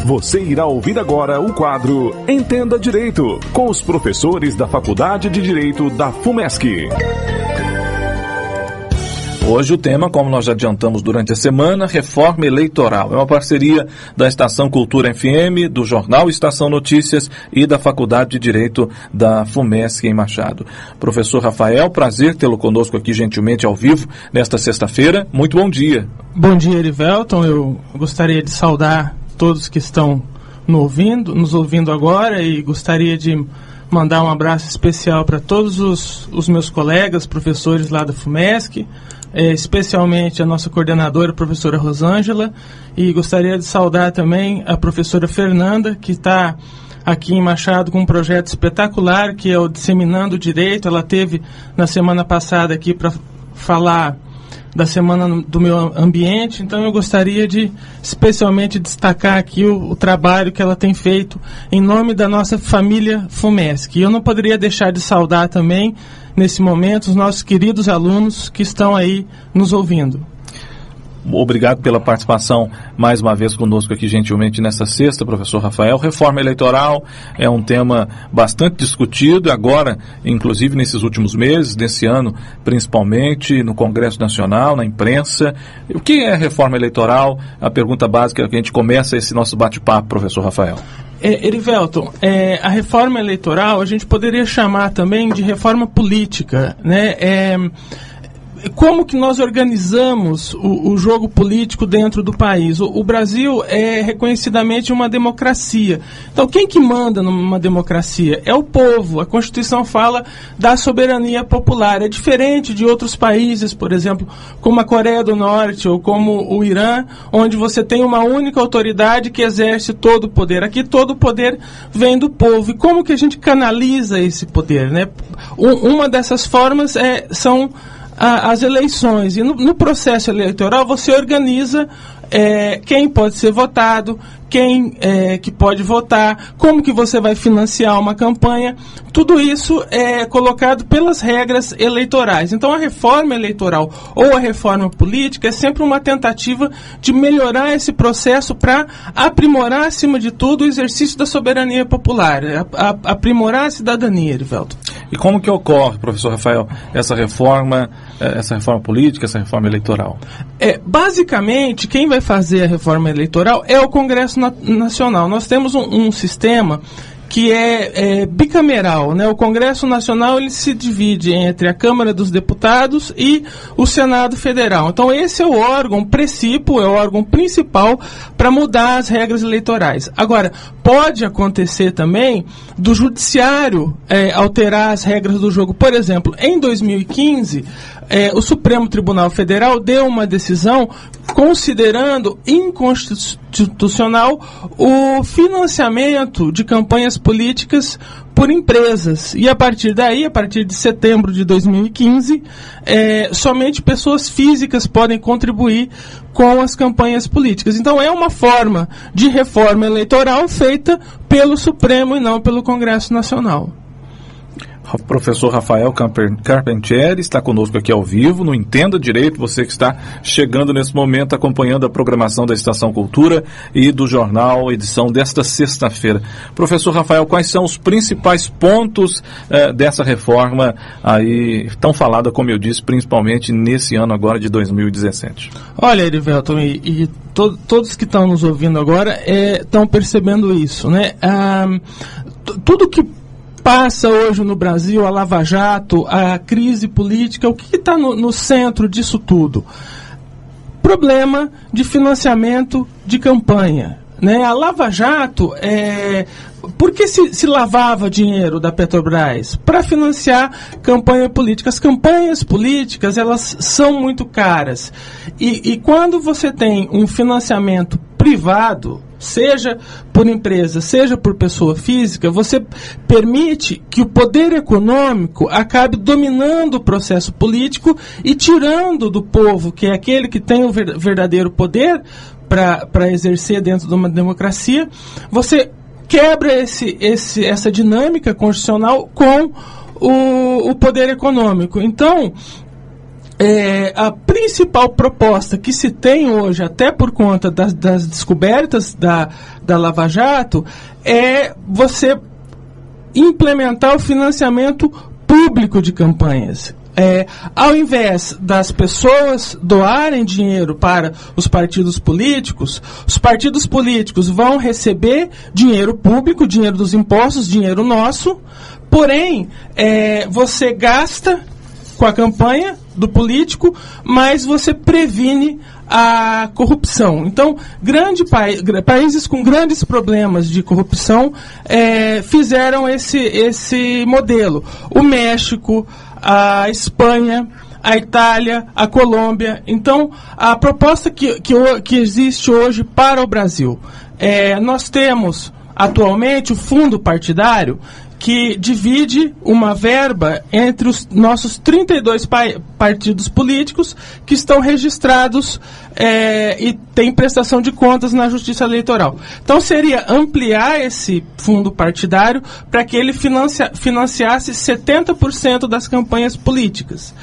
Você irá ouvir agora o quadro Entenda Direito, com os professores da Faculdade de Direito da FUMESC. Hoje o tema, como nós já adiantamos durante a semana, reforma eleitoral. É uma parceria da Estação Cultura FM, do Jornal Estação Notícias e da Faculdade de Direito da FUMESC em Machado. Professor Rafael, prazer tê-lo conosco aqui gentilmente ao vivo nesta sexta-feira. Muito bom dia. Bom dia, Erivelton. Eu gostaria de saudar todos que estão nos ouvindo agora e gostaria de mandar um abraço especial para todos os meus colegas, professores lá da FUMESC, especialmente a nossa coordenadora, a professora Rosângela, e gostaria de saudar também a professora Fernanda, que está aqui em Machado com um projeto espetacular, que é o Disseminando o Direito. Ela teve na semana passada aqui para falar da Semana do Meio Ambiente, então eu gostaria de especialmente destacar aqui o trabalho que ela tem feito em nome da nossa família FUMESC. E eu não poderia deixar de saudar também, nesse momento, os nossos queridos alunos que estão aí nos ouvindo. Obrigado pela participação mais uma vez conosco aqui gentilmente nesta sexta, professor Rafael. Reforma eleitoral é um tema bastante discutido agora, inclusive nesses últimos meses, desse ano, principalmente no Congresso Nacional, na imprensa. O que é reforma eleitoral? A pergunta básica que a gente começa esse nosso bate-papo, professor Rafael. Erivelton, a reforma eleitoral a gente poderia chamar também de reforma política, né? Como que nós organizamos o jogo político dentro do país? O Brasil é reconhecidamente uma democracia. Então, quem que manda numa democracia? É o povo. A Constituição fala da soberania popular. É diferente de outros países, por exemplo, como a Coreia do Norte ou como o Irã, onde você tem uma única autoridade que exerce todo o poder. Aqui todo o poder vem do povo. E como que a gente canaliza esse poder, né? Uma dessas formas são as eleições, e no processo eleitoral você organiza quem pode ser votado, quem que pode votar, como que você vai financiar uma campanha. Tudo isso é colocado pelas regras eleitorais. Então a reforma eleitoral ou a reforma política é sempre uma tentativa de melhorar esse processo para aprimorar, acima de tudo, o exercício da soberania popular, aprimorar a cidadania, Erivelton. E como que ocorre, professor Rafael, essa reforma política, essa reforma eleitoral? Basicamente, quem vai fazer a reforma eleitoral é o Congresso Nacional. Nós temos um sistema que é bicameral, né? O Congresso Nacional ele se divide entre a Câmara dos Deputados e o Senado Federal. Então esse é o órgão é o órgão principal para mudar as regras eleitorais. Agora, pode acontecer também do Judiciário alterar as regras do jogo. Por exemplo, em 2015, o Supremo Tribunal Federal deu uma decisão considerando inconstitucional o financiamento de campanhas políticas por empresas. E a partir daí, a partir de setembro de 2015, somente pessoas físicas podem contribuir com as campanhas políticas. Então é uma forma de reforma eleitoral feita pelo Supremo e não pelo Congresso Nacional. O professor Rafael Carpentieri está conosco aqui ao vivo no Entenda Direito, você que está chegando nesse momento acompanhando a programação da Estação Cultura e do Jornal Edição desta sexta-feira. Professor Rafael, quais são os principais pontos dessa reforma aí tão falada, como eu disse, principalmente nesse ano agora de 2017? Olha, Erivelton, todos que estão nos ouvindo agora estão percebendo isso, né? Tudo que passa hoje no Brasil, a Lava Jato, a crise política, o que está no centro disso tudo? Problema de financiamento de campanha, né? A Lava Jato, por que se lavava dinheiro da Petrobras? Para financiar campanha política. As campanhas políticas, elas são muito caras. E quando você tem um financiamento privado, seja por empresa, seja por pessoa física, você permite que o poder econômico acabe dominando o processo político e tirando do povo, que é aquele que tem o verdadeiro poder para exercer dentro de uma democracia, você quebra essa dinâmica constitucional com o poder econômico. Então, a principal proposta que se tem hoje, até por conta das descobertas da Lava Jato, é você implementar o financiamento público de campanhas. Ao invés das pessoas doarem dinheiro para os partidos políticos vão receber dinheiro público, dinheiro dos impostos, dinheiro nosso, porém, você gasta com a campanha do político, mas você previne a corrupção. Então, países com grandes problemas de corrupção fizeram esse modelo. O México, a Espanha, a Itália, a Colômbia. Então, a proposta que existe hoje para o Brasil, nós temos atualmente o fundo partidário, que divide uma verba entre os nossos 32 partidos políticos que estão registrados e têm prestação de contas na Justiça Eleitoral. Então, seria ampliar esse fundo partidário para que ele financiasse 70% das campanhas políticas.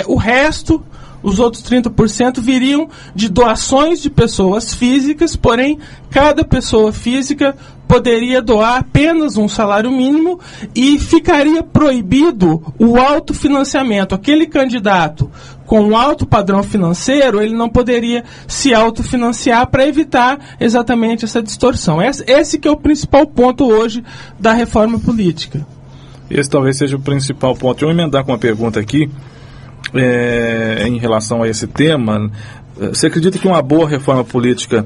O resto, os outros 30%, viriam de doações de pessoas físicas, porém, cada pessoa física poderia doar apenas um salário mínimo e ficaria proibido o autofinanciamento. Aquele candidato com um alto padrão financeiro, ele não poderia se autofinanciar para evitar exatamente essa distorção. Esse que é o principal ponto hoje da reforma política. Esse talvez seja o principal ponto. Eu vou emendar com uma pergunta aqui, em relação a esse tema. Você acredita que uma boa reforma política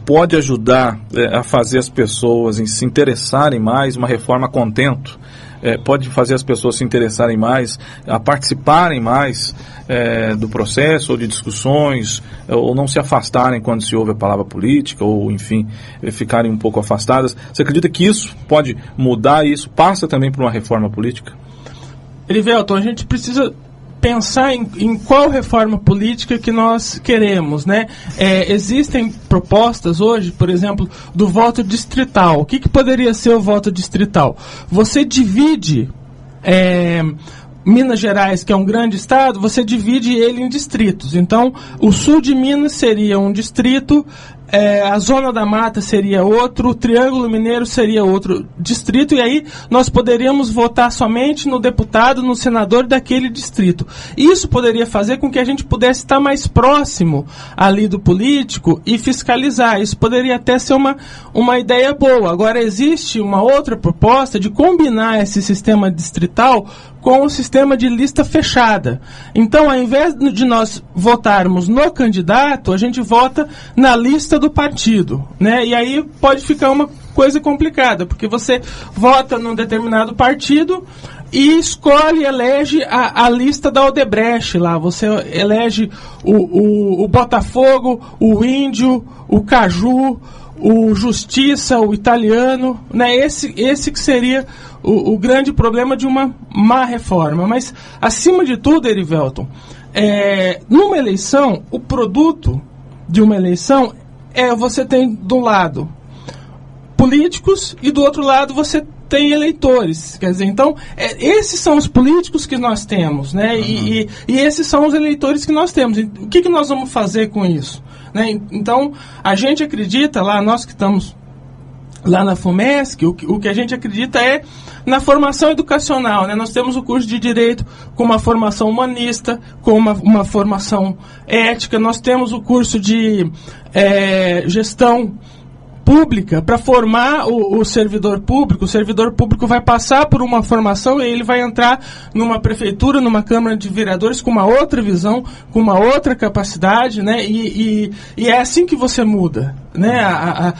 pode ajudar a fazer as pessoas se interessarem mais, uma reforma a contento, pode fazer as pessoas se interessarem mais, a participarem mais do processo ou de discussões, ou não se afastarem quando se ouve a palavra política, ou enfim, ficarem um pouco afastadas? Você acredita que isso pode mudar e isso passa também por uma reforma política? Erivelton, a gente precisa pensar em qual reforma política que nós queremos, né? Existem propostas hoje, por exemplo, do voto distrital. O que poderia ser o voto distrital? Você divide Minas Gerais, que é um grande estado, você divide ele em distritos. Então, o sul de Minas seria um distrito, a Zona da Mata seria outro, o Triângulo Mineiro seria outro distrito, e aí nós poderíamos votar somente no deputado, no senador daquele distrito. Isso poderia fazer com que a gente pudesse estar mais próximo ali do político e fiscalizar. Isso poderia até ser uma ideia boa. Agora, existe uma outra proposta de combinar esse sistema distrital com o sistema de lista fechada. Então, ao invés de nós votarmos no candidato, a gente vota na lista do partido, né? E aí pode ficar uma coisa complicada, porque você vota num determinado partido e escolhe, elege a lista da Odebrecht lá. Você elege o Botafogo, o Índio, o Caju, o Justiça, o Italiano, né? Esse que seria o grande problema de uma má reforma. Mas, acima de tudo, Erivelton, numa eleição, o produto de uma eleição você tem, de um lado, políticos e, do outro lado, você tem eleitores. Quer dizer, então, esses são os políticos que nós temos, né? Uhum. E esses são os eleitores que nós temos. O que nós vamos fazer com isso? Né? Então, a gente acredita, nós que estamos lá na FUMESC, o que a gente acredita é na formação educacional, né? Nós temos o curso de Direito com uma formação humanista, com uma formação ética. Nós temos o curso de Gestão Pública para formar o servidor público. O servidor público vai passar por uma formação e ele vai entrar numa prefeitura, numa Câmara de Vereadores com uma outra visão, com uma outra capacidade, né? E é assim que você muda, né?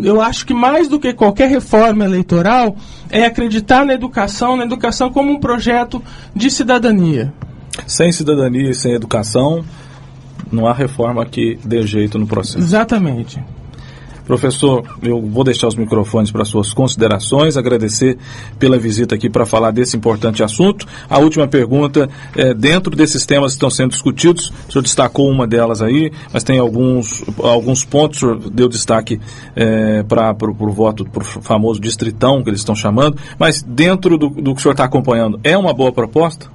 Eu acho que mais do que qualquer reforma eleitoral é acreditar na educação como um projeto de cidadania. Sem cidadania e sem educação, não há reforma que dê jeito no processo. Exatamente. Professor, eu vou deixar os microfones para suas considerações, agradecer pela visita aqui para falar desse importante assunto. A última pergunta, dentro desses temas que estão sendo discutidos, o senhor destacou uma delas aí, mas tem alguns pontos, o senhor deu destaque para o voto, para o famoso distritão que eles estão chamando, mas dentro do que o senhor está acompanhando, é uma boa proposta?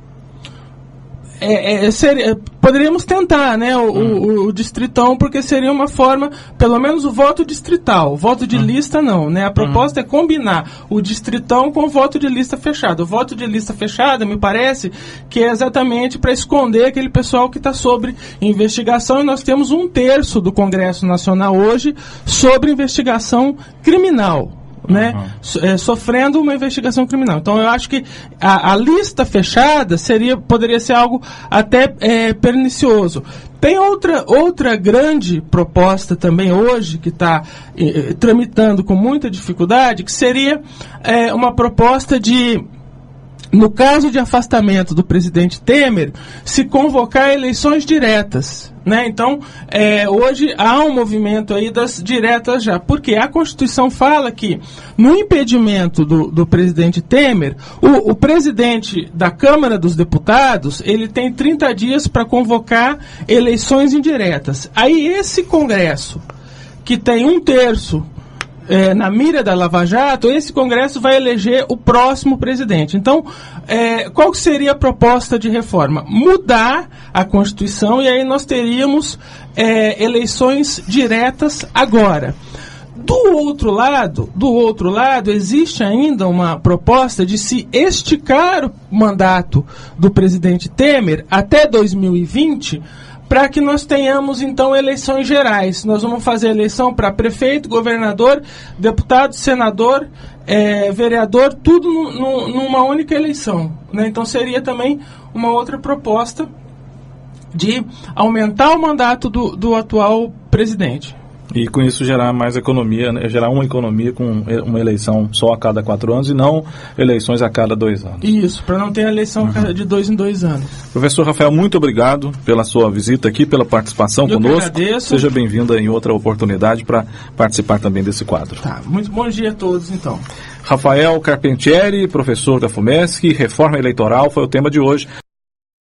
poderíamos tentar, né, o distritão, porque seria uma forma, pelo menos o voto distrital, o voto de lista não, né? A proposta é combinar o distritão com o voto de lista fechada. O voto de lista fechada, me parece, que é exatamente para esconder aquele pessoal que está sobre investigação, e nós temos 1/3 do Congresso Nacional hoje sobre investigação criminal. Né, sofrendo uma investigação criminal. Então eu acho que a lista fechada poderia ser algo até pernicioso. Tem outra grande proposta também hoje que está tramitando com muita dificuldade, que seria uma proposta de, no caso de afastamento do presidente Temer, se convocar eleições diretas. Né? Então, hoje há um movimento aí das diretas já, porque a Constituição fala que, no impedimento do presidente Temer, o presidente da Câmara dos Deputados, ele tem 30 dias para convocar eleições indiretas. Aí esse Congresso, que tem 1/3 na mira da Lava Jato, esse Congresso vai eleger o próximo presidente. Então, qual seria a proposta de reforma? Mudar a Constituição, e aí nós teríamos eleições diretas agora. Do outro lado, existe ainda uma proposta de se esticar o mandato do presidente Temer até 2020, para que nós tenhamos, então, eleições gerais. Nós vamos fazer eleição para prefeito, governador, deputado, senador, vereador, tudo numa única eleição. Né? Então, seria também uma outra proposta de aumentar o mandato do atual presidente. E com isso gerar mais economia, né? Gerar uma economia com uma eleição só a cada 4 anos e não eleições a cada 2 anos. Isso, para não ter eleição de 2 em 2 anos. Professor Rafael, muito obrigado pela sua visita aqui, pela participação conosco. Agradeço. Seja bem-vinda em outra oportunidade para participar também desse quadro. Tá, muito bom dia a todos, então. Rafael Carpentieri, professor da FUMESC, reforma eleitoral foi o tema de hoje.